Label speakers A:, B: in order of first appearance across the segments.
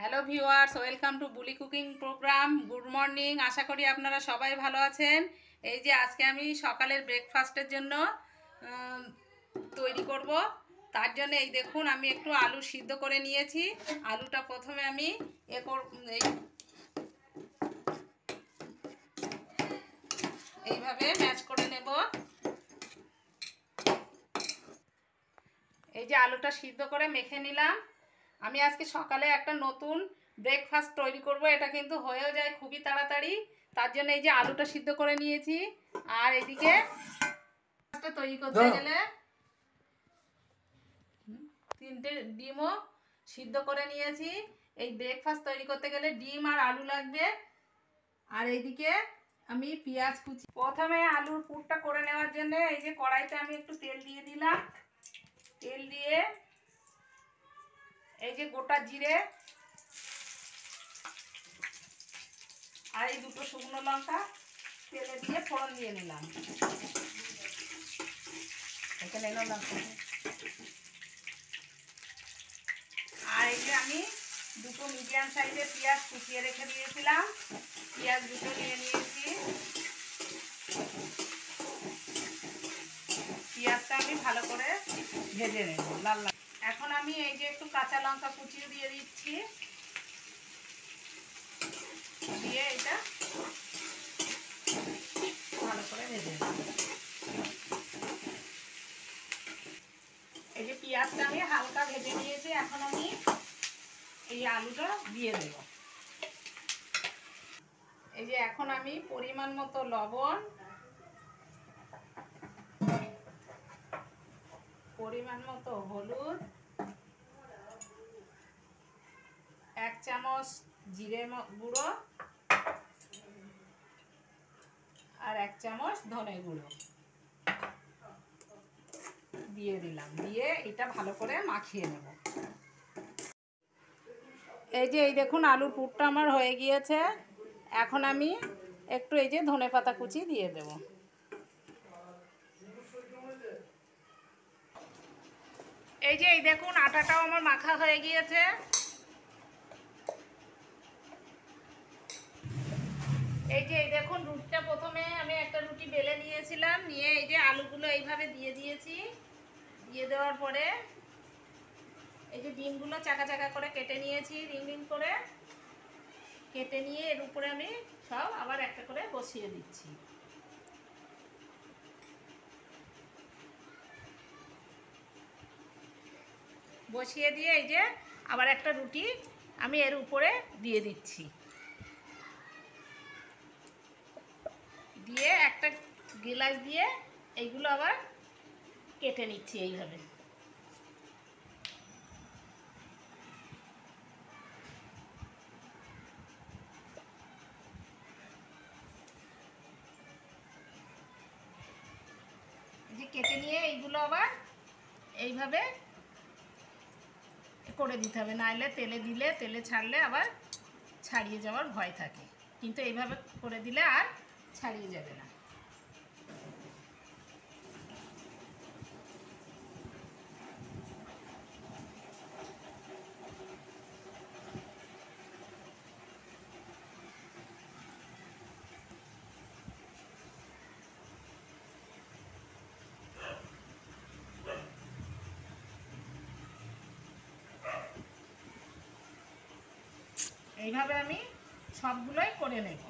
A: Hello viewers, welcome to Buli cooking program. Good morning, আশা করি আপনারা সবাই ভালো আছেন। এই যে আজকে আমি সকালের ব্রেকফাস্টের জন্য তৈরি করব। তার জন্য এই দেখুন, আমি একটু আলু সিদ্ধ করে নিয়েছি। আলুটা প্রথমে আমি এইভাবে ম্যাশ করে নেব। এই যে আলুটা সিদ্ধ করে মেখে নিলাম। আমি আজকে সকালে একটা নতুন ব্রেকফাস্ট তৈরি করব। এটা কিন্তু হয়েও যায় খুবই তাড়াতাড়ি। তার জন্য এই যে আলুটা সিদ্ধ করে নিয়েছি। আর এদিকে তৈরি করতে গেলে 3টে ডিমও সিদ্ধ করে নিয়েছি। এই ব্রেকফাস্ট তৈরি করতে গেলে ডিম আর আলু লাগবে। আর এইদিকে আমি পেঁয়াজ কুচি। প্রথমে আলুর পুরটা করে নেওয়ার জন্য এই যে কড়াইতে আমি একটু তেল দিয়ে দিলাম। তেল দিয়ে এই যে গোটা জিরে আর এই দুটো শুকনো লঙ্কা তেলে দিয়ে ফোড়ন দিয়ে নিলাম। এখানে আর এই যে আমি দুটো মিডিয়াম সাইজের পেঁয়াজ কুচিয়ে রেখে দিয়েছিলাম। পেঁয়াজ দুটো নিয়ে নিয়েছি। পেঁয়াজটা আমি ভালো করে ভেজে নেব লাল লাল। এখন আমি এই যে একটু কাঁচা লঙ্কা কুচিয়ে দিয়ে দিচ্ছি। দিয়ে এটা ভালো করে ভেজে নেব। এই যে পেঁয়াজটা আমি হালকা ভেজে নিয়েছি। এখন আমি এই আলুটা দিয়ে দেব। এই যে এখন আমি পরিমাণ মতো লবণ, পরিমাণ মতো হলুদ, 1 চামচ জিরে গুঁড়ো আর 1 চামচ ধনে গুঁড়ো দিয়ে দিলাম। দিয়ে এটা ভালো করে মাখিয়ে নেব। এই যে এই দেখুন, আলুর পুরটা আমার হয়ে গিয়েছে। এখন আমি একটু এই যে ধনেপাতা কুচি দিয়ে দেব। এই যে এই দেখুন, আটাটাও আমার মাখা হয়ে গিয়েছে। এই যে এই দেখুন, রুটিটা প্রথমে আমি একটা রুটি বেলে নিয়েছিলাম। নিয়ে এই যে আলুগুলো এইভাবে দিয়ে দিয়েছি। দিয়ে দেওয়ার পরে এই যে ডিমগুলো চাকা চাকা করে কেটে নিয়েছি, রিং রিং করে কেটে নিয়ে এর উপরে আমি সব আবার একটা করে বসিয়ে দিচ্ছি। বসিয়ে দিয়ে এই যে আবার একটা রুটি আমি এর উপরে দিয়ে দিচ্ছি। দিয়ে একটা গ্লাস দিয়ে এইগুলো আবার কেটে নিচ্ছি এইভাবে। এই যে কেটে নিয়ে এইগুলো আবার এইভাবে করে দিতে হবে, নাহলে তেলে দিলে তেলে ছাড়লে আবার ছাড়িয়ে যাওয়ার ভয় থাকে। কিন্তু এইভাবে করে দিলে আর ছাড়িয়ে যাবে না। এইভাবে আমি সবগুলোই করে নেব।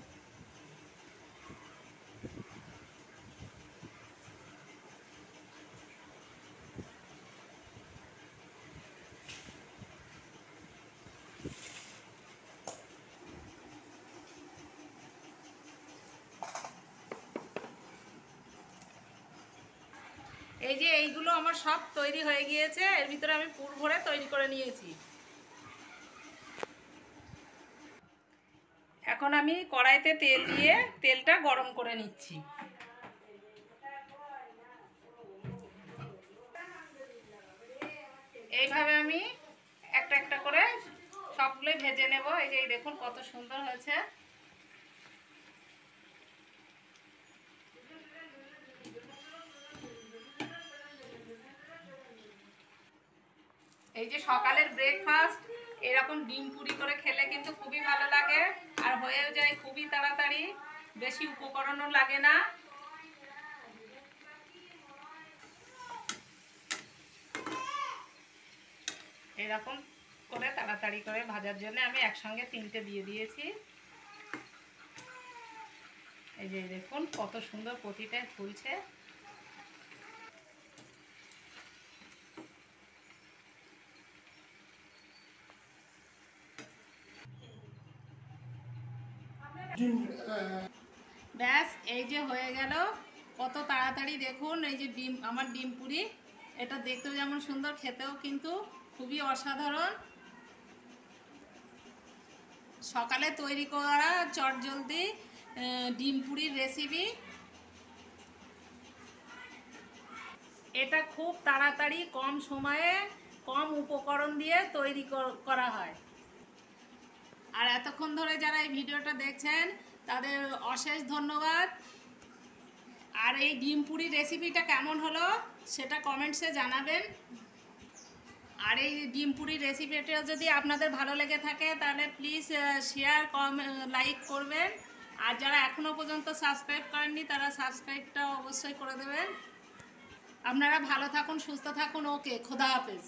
A: এই যে এইগুলো আমার সব তৈরি হয়ে গিয়েছে। এর ভিতরে আমি পুর ভরে তৈরি করে নিয়েছি। এখন আমি কড়াইতে তেল দিয়ে তেলটা গরম করে নিচ্ছি। এইভাবে আমি একটা একটা করে সবগুলোই ভেজে নেব। এই যে দেখুন কত সুন্দর হয়েছে। এই যে সকালের ব্রেকফাস্ট, এরকম ডিম পুরি করে খেলে কিন্তু খুবই ভালো লাগে, আর হয়েও যায় খুবই তাড়াতাড়ি, বেশি উপকরণও লাগে না। এরকম করে তাড়াতাড়ি করে ভাজার জন্য আমি একসঙ্গে 3টে দিয়ে দিয়েছি। এই যে দেখুন কত সুন্দর প্রতিটায় ফুলছে। ব্যাস এই যে হয়ে গেল, কত তাড়াতাড়ি দেখুন। এই যে ডিম, আমার ডিম পুরি, এটা দেখতেও যেমন সুন্দর, খেতেও কিন্তু খুবই অসাধারণ। সকালে তৈরি করা চটজলদি ডিম পুরির রেসিপি। এটা খুব তাড়াতাড়ি কম সময়ে কম উপকরণ দিয়ে তৈরি করা হয়। আর এতক্ষণ ধরে যারা এই ভিডিওটা দেখছেন তাদের অশেষ ধন্যবাদ। আর এই ডিম পুরি রেসিপিটা কেমন হলো সেটা কমেন্টসে জানাবেন। আর এই ডিম পুরি রেসিপিটা যদি আপনাদের ভালো লেগে থাকে তাহলে প্লিজ শেয়ার, লাইক করবেন। আর যারা এখনও পর্যন্ত সাবস্ক্রাইব করেননি তারা সাবস্ক্রাইবটা অবশ্যই করে দেবেন। আপনারা ভালো থাকুন, সুস্থ থাকুন। ওকে, খোদা হাফেজ।